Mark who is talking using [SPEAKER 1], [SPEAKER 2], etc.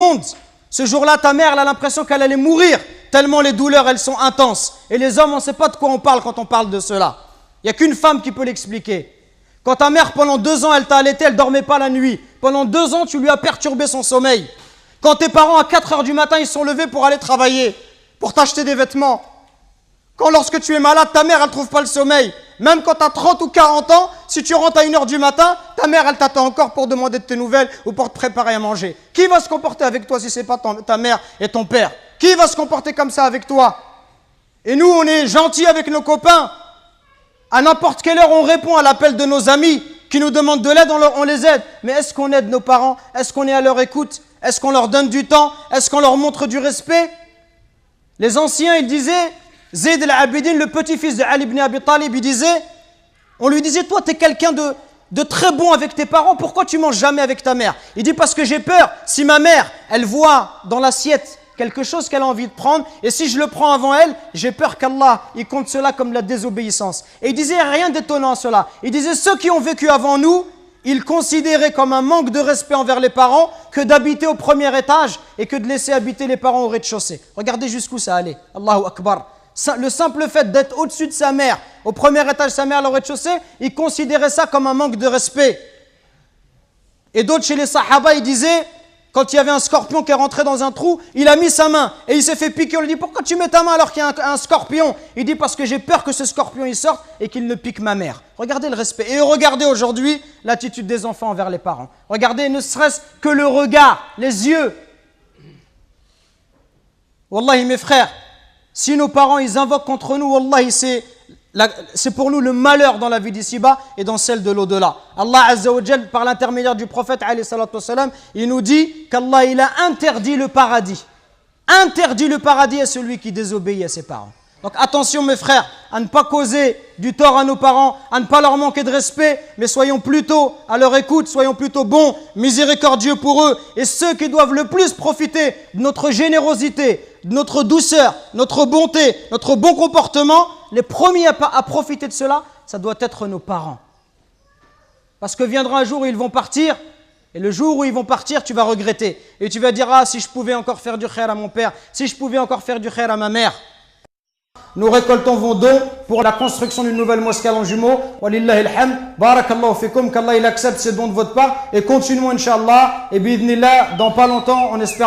[SPEAKER 1] monde. Ce jour-là, ta mère, elle a l'impression qu'elle allait mourir, tellement les douleurs, elles sont intenses. Et les hommes, on ne sait pas de quoi on parle quand on parle de cela. Il n'y a qu'une femme qui peut l'expliquer. Quand ta mère, pendant 2 ans, elle t'a allaité, elle ne dormait pas la nuit. Pendant 2 ans, tu lui as perturbé son sommeil. Quand tes parents, à 4 heures du matin, ils sont levés pour aller travailler, pour t'acheter des vêtements. Quand lorsque tu es malade, ta mère, elle ne trouve pas le sommeil. Même quand tu as 30 ou 40 ans, si tu rentres à 1 heure du matin, ta mère, elle t'attend encore pour demander de tes nouvelles ou pour te préparer à manger. Qui va se comporter avec toi si ce n'est pas ta mère et ton père? Qui va se comporter comme ça avec toi? Et nous, on est gentils avec nos copains. À n'importe quelle heure, on répond à l'appel de nos amis qui nous demandent de l'aide, on les aide. Mais est-ce qu'on aide nos parents? Est-ce qu'on est à leur écoute? Est-ce qu'on leur donne du temps? Est-ce qu'on leur montre du respect? Les anciens, ils disaient, Zayd al-Abidin, le petit-fils de Ali ibn Abi Talib, il disait, on lui disait, toi, tu es quelqu'un de très bon avec tes parents, pourquoi tu manges jamais avec ta mère? Il dit, parce que j'ai peur, si ma mère, elle voit dans l'assiette quelque chose qu'elle a envie de prendre, et si je le prends avant elle, j'ai peur qu'Allah, il compte cela comme la désobéissance. Et il disait rien d'étonnant à cela. Il disait, ceux qui ont vécu avant nous, ils considéraient comme un manque de respect envers les parents que d'habiter au premier étage et que de laisser habiter les parents au rez-de-chaussée. Regardez jusqu'où ça allait. Allahu Akbar. Le simple fait d'être au-dessus de sa mère, au premier étage, sa mère au rez-de-chaussée, ils considéraient ça comme un manque de respect. Et d'autres chez les Sahaba, ils disaient, quand il y avait un scorpion qui est rentré dans un trou, il a mis sa main et il s'est fait piquer. On lui dit, pourquoi tu mets ta main alors qu'il y a un scorpion? Il dit, parce que j'ai peur que ce scorpion il sorte et qu'il ne pique ma mère. Regardez le respect. Et regardez aujourd'hui l'attitude des enfants envers les parents. Regardez ne serait-ce que le regard, les yeux. Wallahi mes frères, si nos parents ils invoquent contre nous, wallahi c'est pour nous le malheur dans la vie d'ici-bas et dans celle de l'au-delà. Allah Azza wa Jal, par l'intermédiaire du prophète alayhi salatu wassalam, il nous dit qu'Allah il a interdit le paradis. Interdit le paradis à celui qui désobéit à ses parents. Donc attention mes frères, à ne pas causer du tort à nos parents, à ne pas leur manquer de respect, mais soyons plutôt à leur écoute, soyons plutôt bons, miséricordieux pour eux. Et ceux qui doivent le plus profiter de notre générosité, de notre douceur, notre bonté, notre bon comportement, les premiers à profiter de cela, ça doit être nos parents. Parce que viendra un jour où ils vont partir, et le jour où ils vont partir, tu vas regretter. Et tu vas dire, ah, si je pouvais encore faire du khair à mon père, si je pouvais encore faire du khair à ma mère. Nous récoltons vos dons pour la construction d'une nouvelle mosquée à Longjumeau. Walillahi alhamd. Barakallahu fikum, qu'Allah il accepte ces dons de votre part. Et continuons, Inch'Allah. Et bi'idhnillah, dans pas longtemps, on espère.